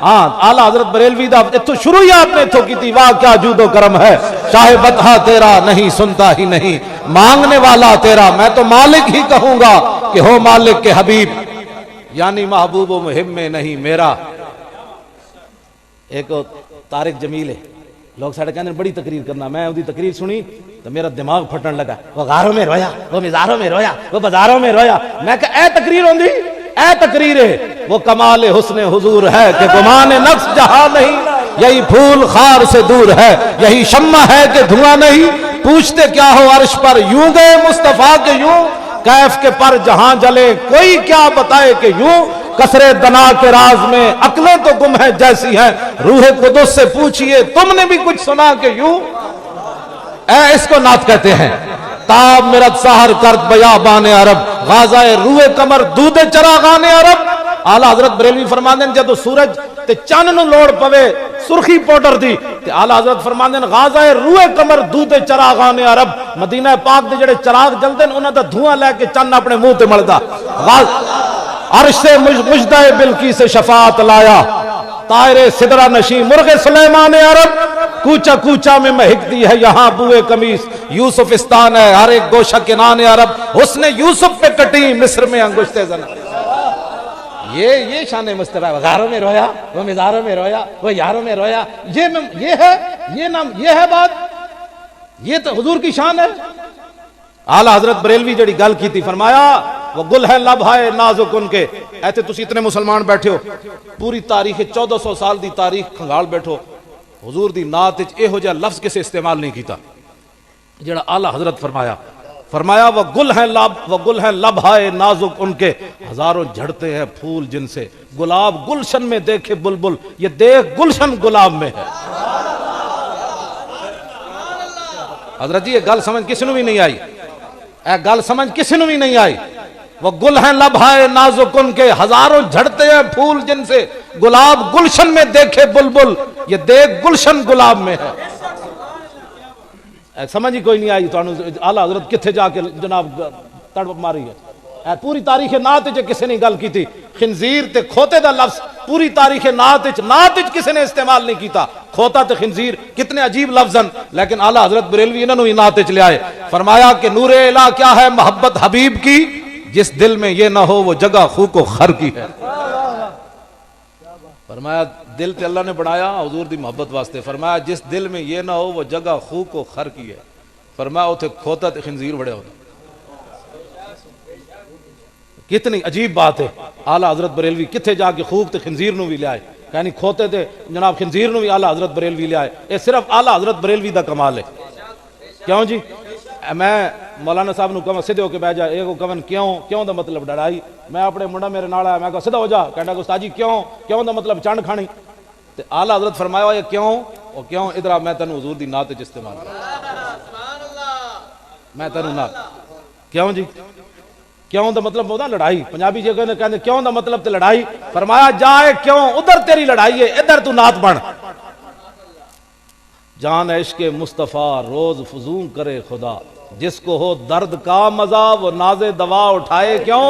ہاں اعلیٰ حضرت بریلوی دا اتھو شروع ہی آپ نے اتھو کی تھی، واہ کیا جود و کرم ہے شاہ بطحہ تیرا نہیں سنتا ہی نہیں، مانگنے والا تیرا میں تو مالک ہی کہوں گا کہ ہو مالک کے حبیب، یعنی محبوب و مہم میں نہیں میرا۔ ایک طارق جمیل ہے، لوگ ساڑھے کہنے بڑی تقریر کرنا، میں اُن دی تقریر سنی تو میرا دماغ پھٹن لگا، وہ غاروں میں رویا، وہ مزاروں میں رویا، وہ بازاروں میں رویا۔ میں کہا اے تقریر ہوں دی، اے تقریر ہے، وہ کمال حسن حضور ہے کہ گمان نفس جہاں نہیں، یہی پھول خار سے دور ہے، یہی شمع ہے کہ دھواں نہیں، پوچھتے کیا ہو عرش پر یوں گئے مصطفیٰ کے یوں، کیف کے پر جہاں جلے کوئی کیا بتائے کہ یوں، کثرے دنا کے راز میں عقلیں تو گم ہیں جیسی ہیں، روح قدس سے پوچھئے تم نے بھی کچھ سنا کہ یوں۔ اے اس کو نعت کہتے ہیں، تاب مرد سحر کرد بیابان عرب، غازہ روح کمر دودھ چراغان عرب۔ اعلیٰ حضرت بریلوی فرماندے جدو سورج تے چن نو لوڑ پوے سرخی پاؤڈر دی تے اعلیٰ حضرت فرماندے غازہ روح کمر دودھ چراغان عرب، مدینہ پاک دے جڑے چراغ جلدے انہاں دا دھواں لے کے چن اپنے منہ تے ملدا۔ عرش سے مجدہ بلقیس سے شفاعت لایا، طائر سدرہ نشی مرغ سلیمان عرب، کوچا کوچا میں مہکتی ہے یہاں بوئے قمیص، یوسفستان ہے ہر ایک گوشہ کنان عرب، اس نے یوسف پہ کٹی مصر میں انگشتے زنا۔ یہ شان مصطفیٰ، غاروں میں رویا، وہ مزاروں میں رویا، وہ یاروں میں رویا، یہ ہے بات، یہ تو حضور کی شان ہے۔ اعلیٰ حضرت بریلوی جڑی گل کی تھی، فرمایا وہ گل ہے لب ہے نازک ان کے، ایتھے تسی اتنے مسلمان بیٹھے ہو، پوری تاریخ 1400 سال دی تاریخ کھنگال بیٹھو، حضور دی نعت وچ اے ہو جا لفظ کسے استعمال نہیں کیتا جڑا اعلیٰ حضرت فرمایا وہ گل ہے لب ہے نازک ان کے، ہزاروں جھڑتے ہیں پھول جن سے، گلاب گلشن میں دیکھے بلبل، یہ دیکھ گلشن گلاب میں ہے۔ حضرت جی یہ گل سمجھ کسی نو بھی نہیں آئی، گل سمجھ کسی نو بھی نہیں آئی۔ وہ گل ہیں لب ہے نازک ان کے، ہزاروں جھڑتے ہیں پھول جن سے، گلاب گلشن میں دیکھے بلبل، یہ دیکھ گلشن گلاب میں ہے۔ سمجھ ہی کوئی نہیں آئی تو اعلیٰ حضرت کتھے جا کے جناب تڑپ ماری ہے۔ پوری تاریخ نعت وچ کسی نے گل کی تھی، خنزیر تے کھوتے دا لفظ پوری تاریخ نعت وچ کسی نے استعمال نہیں کیتا، کھوتا تے خنزیر کتنے عجیب لفظن، لیکن اعلیٰ حضرت بریلوی انہوں نے نعت وچ لے آئے۔ فرمایا کہ نور الہ کیا ہے محبت حبیب کی، جس دل میں یہ نہ ہو وہ جگہ خو کو خر کی ہے۔ فرمایا دل تے اللہ نے بنایا حضور دی محبت واسطے، فرمایا جس دل میں یہ نہ ہو وہ جگہ خو کو خر کی ہے، فرمایا اتھے کھوتا تے خنزیر بڑے ہوتا۔ کتنی عجیب بات ہے، اعلیٰ حضرت بریلوی کتھے جا کے خوب تے خنزیر نو بھی لے آئے، یعنی کھوتے تے جناب خنزیر نو بھی اعلیٰ حضرت بریلوی لے آئے، یہ صرف اعلیٰ حضرت بریلوی دا کمال ہے۔ کیوں جی میں مولانا صاحب نو کہاں سدھے ہو کے بہ جا، ایک کہن کیوں دا مطلب ڈرائی، میں اپنے منڈا میرے نال آیا، میں کہا سدھا ہو جا، کہنا کہ استاد جی کیوں دا مطلب چنڈ کھانی، تے اعلیٰ حضرت فرمایا یہ کیوں ادھر میں تینوں حضور دی نعت وچ استعمال میں تینوں نعت کیوں جی کیوں دا مطلب ہوتا لڑائی، پنجابی جی کہتے کیوں دا مطلب تے لڑائی، فرمایا جائے کیوں ادھر تیری لڑائی ہے، ادھر تو نعت بن۔ جان عشق مصطفیٰ روز فزوں کرے خدا، جس کو ہو درد کا مزہ وہ ناز دوا اٹھائے کیوں،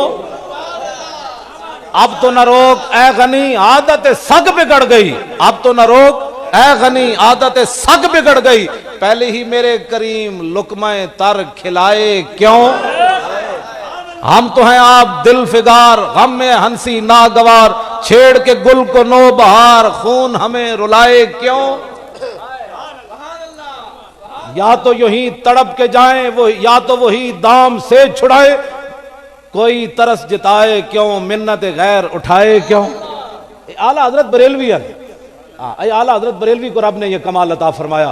اب تو نہ روک اے غنی عادت سگ بگڑ گئی، اب تو نہ روک اے غنی عادت سگ بگڑ گئی، پہلے ہی میرے کریم لقمہ تر کھلائے کیوں، ہم تو ہیں آپ دل فگار غم میں ہنسی ناگوار، چھیڑ کے گل کو نو بہار خون ہمیں رلائے کیوں، یا تو یہی تڑپ کے جائیں وہ، یا تو وہی دام سے چھڑائے، کوئی ترس جتائے کیوں منت غیر اٹھائے کیوں۔ اعلیٰ حضرت بریلوی ہے، اعلیٰ حضرت بریلوی کو رب نے یہ کمال عطا فرمایا،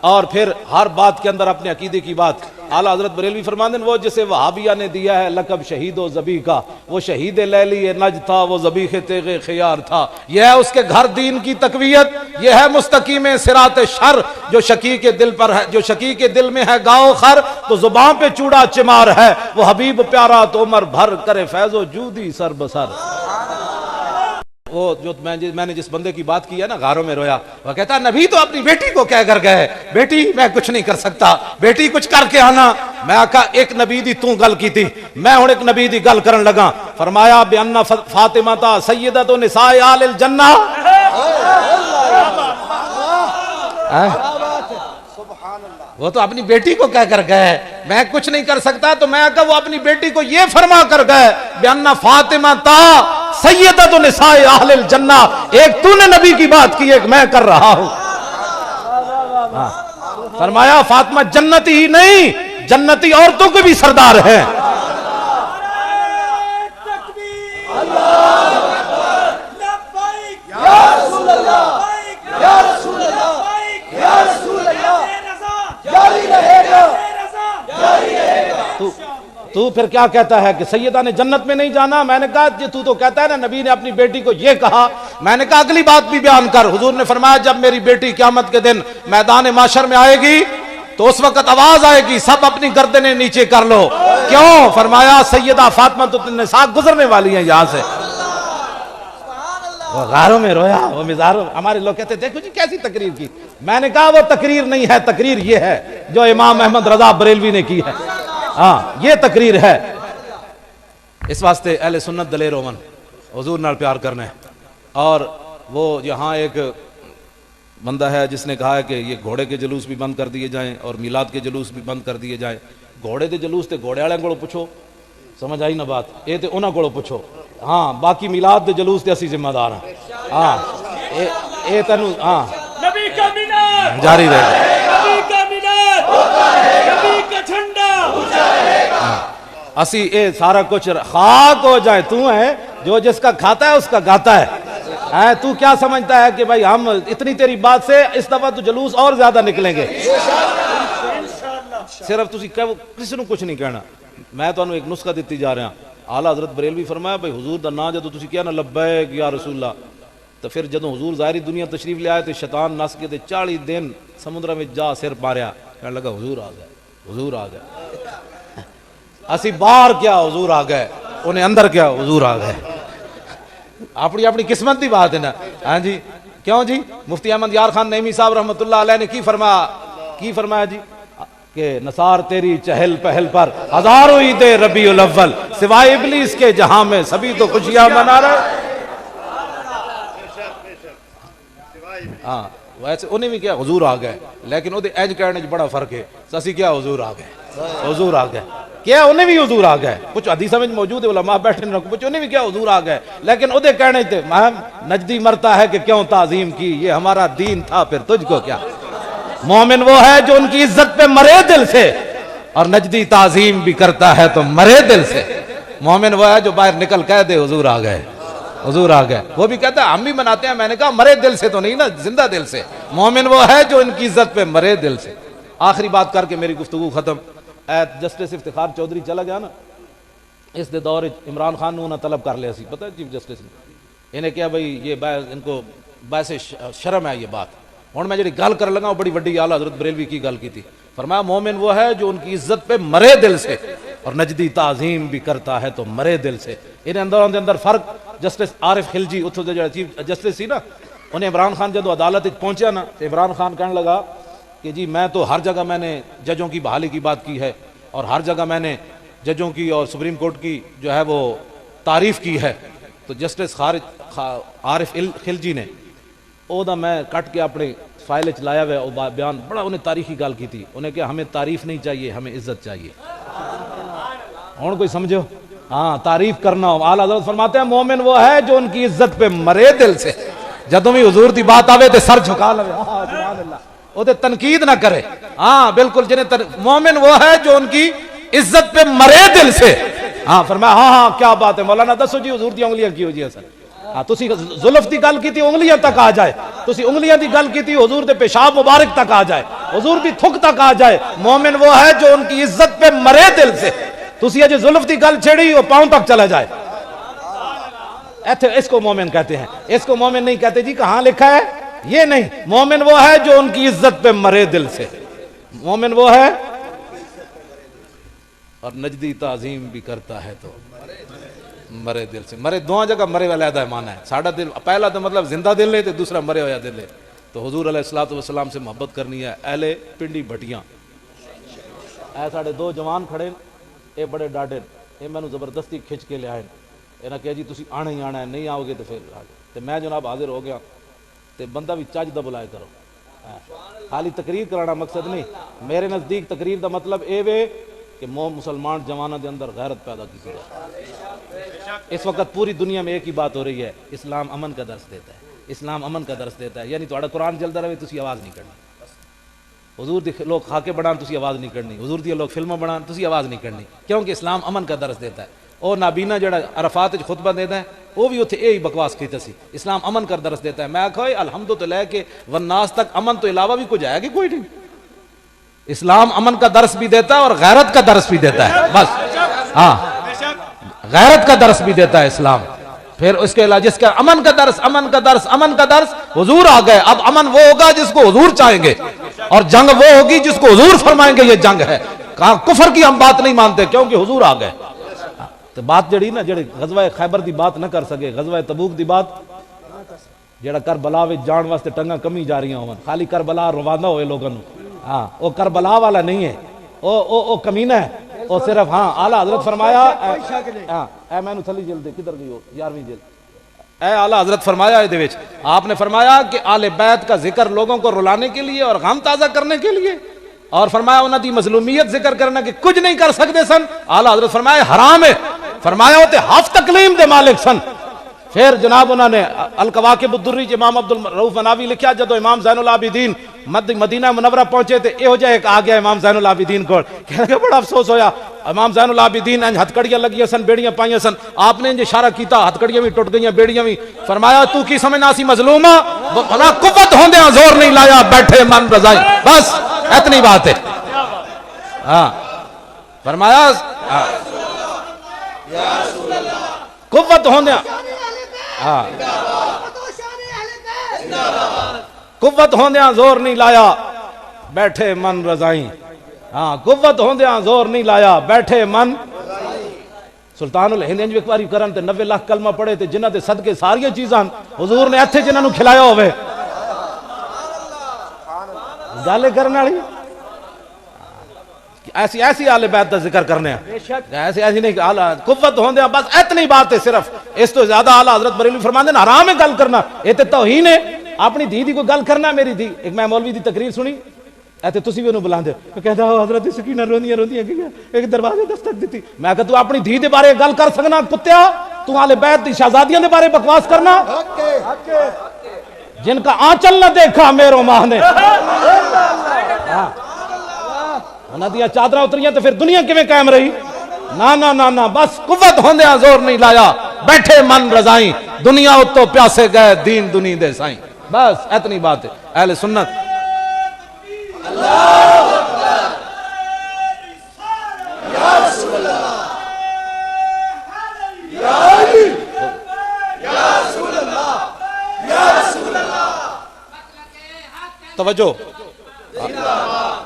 اور پھر ہر بات کے اندر اپنے عقیدے کی بات۔ اعلیٰ حضرت بریلوی فرماتے ہیں وہ جسے وہابیہ نے دیا ہے لقب شہید و ذبیح کا، وہ شہید لیلی نج تھا، وہ ذبیح تیغ خیار تھا، یہ ہے اس کے گھر دین کی تقویت، یہ ہے مستقیم صراط شر، جو شقی کے دل پر ہے، جو شقی کے دل میں ہے گاؤ خر، تو زبان پہ چوڑا چمار ہے، وہ حبیب پیارا تو عمر بھر کرے فیض و جودی سر بسر۔ وہ جو میں نے جس بندے کی بات کی ہے نا غاروں میں رویا، وہ کہتا ہے نبی تو اپنی بیٹی کو کہہ کر گئے بیٹی میں کچھ نہیں کر سکتا، بیٹی کچھ کر کے آنا۔ میں کہا ایک نبی دی تو گل کی تھی، میں ہوں ایک نبی دی گل کرن لگا، فرمایا بِأَنَّ فاطمہ سیدۃ نساء آل الجنہ، وہ تو اپنی بیٹی کو کہہ کر گئے میں کچھ نہیں کر سکتا، تو میں کہا وہ اپنی بیٹی کو یہ فرما کر گئے بِأَنَّ فاطمہ سیدۃ نساء اہل الجنہ، ایک تو نے نبی کی بات کی، ایک میں کر رہا ہوں۔ فرمایا فاطمہ جنتی ہی نہیں جنتی عورتوں کے بھی سردار ہیں۔ تو پھر کیا کہتا ہے کہ سیدہ نے جنت میں نہیں جانا؟ میں نے کہا تو تو کہتا ہے نا نبی نے اپنی بیٹی کو یہ کہا، میں نے کہا اگلی بات بھی بیان کر۔ حضور نے فرمایا جب میری بیٹی قیامت کے دن میدان معاشر میں آئے گی تو اس وقت آواز آئے گی سب اپنی گردنیں نیچے کر لو، کیوں؟ فرمایا سیدہ فاطمہ النساء گزرنے والی ہیں یہاں سے۔ وہ غاروں میں رویا، وہ مزاروں، ہمارے لوگ کہتے دیکھو جی کیسی تقریر کی، میں نے کہا وہ تقریر نہیں ہے، تقریر یہ ہے جو امام احمد رضا بریلوی نے کی ہے، ہاں یہ تقریر ہے۔ اس واسطے اہل سنت دلیر ہوون، حضور نال پیار کرنا ہے. اور وہ یہاں ایک بندہ ہے جس نے کہا ہے کہ یہ گھوڑے کے جلوس بھی بند کر دیے جائیں اور میلاد کے جلوس بھی بند کر دیے جائیں. گھوڑے دے جلوس تے گھوڑے والے کو پوچھو، سمجھ آئی نا بات، یہ تے انہاں کو پوچھو. ہاں باقی میلاد دے جلوس تے اسی ذمہ دار ہیں. ہاں اے تینوں ہاں نبی کا مینار جاری رہے گا، نبی کا مینار نبی کا جھنڈا. اسی اے سارا کچھ خاک ہو جائے. تو ہے جو جس کا کھاتا ہے اس کا گاتا ہے. تو کیا سمجھتا ہے کہ بھائی ہم اتنی تیری بات سے اس دفعہ تو جلوس اور زیادہ نکلیں گے. صرف تسی کسی نے کچھ نہیں کہنا. میں تو ایک نسخہ دیتی جا رہا ہوں. اعلیٰ حضرت بریلوی فرمایا بھائی حضور دا نا جدو تسی کیا نا لبیک یا رسول اللہ، تو پھر جدو حضور ظاہری دنیا تشریف لے آئے تو شیطان نس کے 40 دن سمندر میں جا سر ماریا، کہنے لگا حضور آ گئے، حضور آ گئے. اسی باہر کیا حضور آ گئے، انہیں اندر کیا حضور آ گئے. اپنی اپنی قسمت دی بات ہے نا. ہاں جی کیوں جی مفتی احمد یار خان نعیمی صاحب رحمۃ اللہ علیہ نے کی فرمایا جی کہ نثار تیری چہل پہل پر ہزاروں عید ربیع الاول، سوائے ابلیس کے جہاں میں سبھی تو خوشیاں منا رہے. ہاں ویسے انہیں بھی کیا حضور آ گئے، لیکن وہ اینج کہنے بڑا فرق ہے. اسی کیا حضور آ گئے، حضور آ گئے کیا انہیں بھی حضور آ گئے. کچھ حدیث میں موجود ہے علماء بیٹھے نہ کچھ انہیں بھی کیا حضور آ گئے، لیکن وہ کہنے تھے نجدی مرتا ہے کہ کیوں تعظیم کی، یہ ہمارا دین تھا پھر تجھ کو کیا. مومن وہ ہے جو ان کی عزت پہ مرے دل سے، اور نجدی تعظیم بھی کرتا ہے تو مرے دل سے. مومن وہ ہے جو باہر نکل کہہ دے حضور آ گئے، حضور آ گئے. وہ بھی کہتا ہے ہم بھی مناتے ہیں. میں نے کہا مرے دل سے تو نہیں نا، زندہ دل سے. مومن وہ ہے جو ان کی عزت پہ مرے دل سے. آخری بات کر کے میری گفتگو ختم. جسٹس افتخار چودھری چلا گیا نا، اس دے دور عمران خان نے انہیں طلب کر لیا سی، پتہ ہے چیف جسٹس نے انہیں کیا بھائی یہ ان کو باعث شرم ہے یہ بات. ہوں میں جڑی گل کر لگا وہ بڑی وڈی اعلیٰ حضرت بریلوی کی گل کی تھی. فرمایا مومن وہ ہے جو ان کی عزت پہ مرے دل سے، اور نجدی تعظیم بھی کرتا ہے تو مرے دل سے. انہیں اندر فرق. جسٹس عارف خلجی اتھو دے جو چیف جسٹس سی نا، انہیں عمران خان جدو عدالت پہنچیا نا تو عمران خان کہنے لگا کہ جی میں تو ہر جگہ میں نے ججوں کی بحالی کی بات کی ہے، اور ہر جگہ میں نے ججوں کی اور سپریم کورٹ کی جو ہے وہ تعریف کی ہے. تو جسٹس عارف خلجی نے او دا میں کٹ کے اپنے فائل چلایا ہوا وہ بیان بڑا انہیں تاریخی گل کی تھی. انہیں کہ ہمیں تعریف نہیں چاہیے، ہمیں عزت چاہیے. ہوں کوئی سمجھو ہاں تعریف کرنا ہو. اعلیٰ حضرت فرماتے ہیں مومن وہ ہے جو ان کی عزت پہ مرے دل سے. جدوں بھی حضور دی بات آوے تے سر جھکا لے، سبحان اللہ، وہ تے تنقید نہ کرے. ہاں بالکل جنہیں مومن وہ ہے جو ان کی عزت پہ مرے دل سے. ہاں فرمایا ہاں کیا بات ہے مولانا، دسو جی حضور دی انگلیاں کی ہو جی اثر. ہاں تسی زلف دی گل کی تھی انگلیاں تک آ جائے، تسی انگلیاں دی گل کی تھی حضور دے پیشاب مبارک تک آ جائے، حضور دی تھک تک آ جائے. مومن وہ ہے جو ان کی عزت پہ مرے دل سے. تسی اجے زلف دی گل چھڑی وہ پاؤں تک چلا جائے. اس کو مومن کہتے ہیں. اس کو مومن نہیں کہتے جی کہاں لکھا ہے، یہ نہیں. مومن وہ ہے جو ان کی عزت پہ مرے دل سے. مومن وہ ہے اور نجدی تعظیم بھی کرتا ہے تو مرے دل سے. مرے دو جگہ مرے علیحدہ مانا ہے. ساڑھا دل پہلا تو مطلب زندہ دل ہے، تو دوسرا مرے ہویا دل ہے. تو حضور علیہ الصلوۃ والسلام سے محبت کرنی ہے. اہل پنڈی بھٹیاں اے ساڑھے دو جوان کھڑے اے بڑے ڈاڈے اے میں زبردستی کھچ کے لے آئے. انہاں کہا جی تسی آنا ہی آنا ہے، نہیں آؤ گے تو پھر تے میں جناب حاضر ہو گیا. تے بندہ بھی چج دا بلائے کرو. خالی تقریر کرانا مقصد نہیں. میرے نزدیک تقریر دا مطلب اے وے کہ مسلمان جوانوں دے اندر غیرت پیدا کی جائے. اس وقت پوری دنیا میں ایک ہی بات ہو رہی ہے، اسلام امن کا درس دیتا ہے، اسلام امن کا درس دیتا ہے. یعنی تہاڈا قرآن چلتا رہے تسی آواز نہیں کرنی. حضور دی لوگ خاکے بنان تسی آواز نہیں کرنی. حضور دی لوگ فلمیں بنان تسی آواز نہیں کرنی، کیونکہ اسلام امن کا درس دیتا ہے. اور نابینا جڑا عرفات وچ خطبہ دیتا ہے وہ بھی اتنے یہی بکواس کیتا سی. اسلام امن کا درس دیتا ہے. میں آکھا الحمد تو لے کے والناس تک امن تو علاوہ بھی کچھ آئے گی کوئی نہیں. اسلام امن کا درس بھی دیتا ہے اور غیرت کا درس بھی دیتا ہے. بس ہاں غیرت کا درس بھی دیتا ہے اسلام. پھر اس کے علاوہ جس کا امن کا درس امن کا درس امن کا درس حضور آ گئے. اب امن وہ ہوگا جس کو حضور چاہیں گے، اور جنگ وہ ہوگی جس کو حضور فرمائیں گے یہ جنگ ہے. کہاں کفر کی ہم بات نہیں مانتے کیونکہ حضور آ گئے. تو بات جڑی نا جڑے غزوہ خیبر دی بات نہ کر سکے، غزوہ تبوک دی بات جڑا کربلا وچ جان واسطے ٹنگاں کمی جا رہی ہوں، خالی کربلا روانہ ہوئے لوگوں. ہاں وہ کربلا والا نہیں ہے، او کمینہ ہے. وہ صرف ہاں اعلیٰ حضرت فرمایا ہاں اے میں نو تھلی جلد کدھر گئی ہو 11ویں جلد اے اعلیٰ حضرت فرمایا اے دے وچ آپ نے فرمایا کہ آل بیت کا ذکر لوگوں کو رلانے کے لیے اور غم تازہ کرنے کے لیے، اور فرمایا انہاں دی مظلومیت ذکر کرنا کہ کچھ نہیں کر سکتے سن، اعلیٰ حضرت فرمایا حرام ہے، فرمایا ہوتے ہف تکلیم دے مالک سن۔ پھر جناب انہوں نے القواقب الدری امام عبد الرؤف مناوی لکھیا جدو امام زین العابدین مدینہ منورہ پہنچے تے یہو جہا ایک آ گیا امام زین العابدین کو، کہنے کہ بڑا افسوس ہویا، امام زین العابدین انج ہتکڑیاں لگیاں سن، بیڑیاں پائیاں سن، آپ نے انج اشارہ کیتا ہتکڑیاں بھی ٹوٹ گئیاں بیڑیاں بھی، فرمایا تو کی سمجھنا سی مظلومہ، بنا قوت ہوندیاں زور نہیں لایا، بیٹھے من رضائی، بس اتنی بات ہے۔ ہاں فرمایا قوت ہوندیاں ہاں قوت ہوندیاں زور نہیں لایا، بیٹھے من رضائیں، ہاں قوت ہوندیاں زور نہیں لایا، بیٹھے من۔ سلطان الہند انج ایک باری کرن تے 90 لاکھ کلمہ پڑھے تے جنہاں دے صدقے ساریاں چیزاں حضور نے ہتھے جنہاں نو کھلایا ہوئے، گل کرن والی ایسی آل بیت دا ذکر کرنے ہیں، ایسی نہیں قوت ہوندے ہیں، بس اتنی بات ہے صرف، اس تو زیادہ اعلیٰ حضرت بریلوی فرماندے ہیں حرام ہے گل کرنا، یہ تے توہین ہے، اپنی دھی دی کوئی گل کرنا، میری دھی ایک میں مولوی دی تقریر سنی ایتے تسی بھی انہوں بلاندے ہو، کہتا ہے حضرت سکینہ روندیاں گیا ایک دروازے دستک دیتی، میں کہا تو اپنی دھی دے بارے گل کر سکنا کتیا، تو آل بیت دی شہزادیاں دے بارے بکواس کرنا، جن کا آنچل نہ دیکھا میرو ماہ نے، انہاں دیا چادرہ اتریاں تو پھر دنیا کیویں قائم رہی؟ نا بس قوت ہوندیاں زور نہیں لایا، بیٹھے من رضائیں، دنیا اتو پیاسے گئے دین دنی دے سائیں، بس اتنی بات ہے۔ اہل سنت توجہ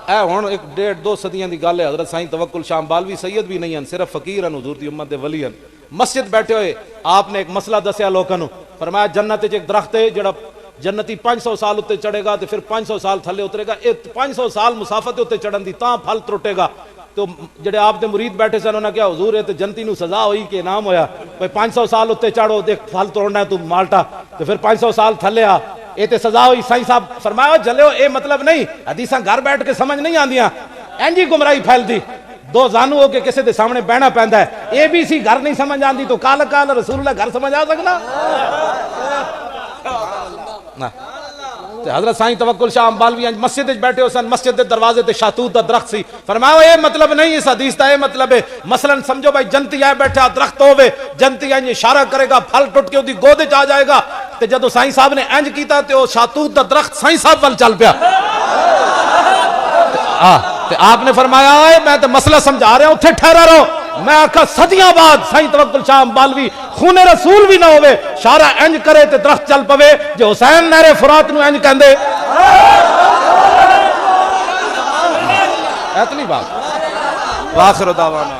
اے ہون ایک 1.5-2 صدیاں دی گل ہے، حضرت سائیں توکل شاہ بالوی سید بھی نہیں ہیں، صرف فقیر ہیں، حضور دی امت دے ولی ہیں، مسجد بیٹھے ہوئے آپ نے ایک مسئلہ دسیا لوکاں نو، فرمایا جنت وچ ایک درخت ہے جڑا جنتی 500 سال اتے چڑھے گا تے پھر 500 سال تھلے اترے گا، 500 سال مسافت اتے چڑھن دی تاں پھل ترٹے گا، تو جڑے آپ دے مرید بیٹھے سن انہاں کہا حضور تے جنتی نو سزا ہوئی کہ انعام ہویا، بھئی 500 سال اتے چڑھو دیکھ پھل توڑنا ہے تو مالٹا، تو پھر 500 سال تھلے آ، یہ تے سزا ہوئی۔ سائیں صاحب فرمایا جلو اے مطلب نہیں، حدیثاں گھر بیٹھ کے سمجھ نہیں آندیاں، اینجی گمراہی پھیل دی، دو زانو ہو کے کسے دے سامنے بہنا پیندا ہے، اے بی سی گھر نہیں سمجھ آندی تو کال رسول اللہ گھر سمجھ آ سکنا؟ حضرت سائیں توکل شاہ بالوی مسجد بیٹھے ہو سن، مسجد دے دروازے تے شاہتوت دا درخت سی، فرمایا اے مطلب نہیں اس حدیث دا، اے مطلب ہے مثلا سمجھو بھائی جنتی آئے بیٹھا درخت ہوئے، جنتی آئے اشارہ کرے گا پھل ٹوٹ کے دی گود وچ آ جائے گا، تے جدو سائیں صاحب نے انج کیتا تے او شاہتوت دا درخت سائیں صاحب ول چل پیا، تے آپ نے فرمایا اے میں تے مسئلہ سمجھا رہا ہوں اتھے ٹھہرا رہو، میں آکھا صدیاں بعد سائیں توکل شاہ بالوی خون رسول بھی نہ ہوئے، شارع انج کرے تے درخت چل پوے، جو حسین نہر فرات نو انج کہندے، اتنی بات۔ واخر دعوانا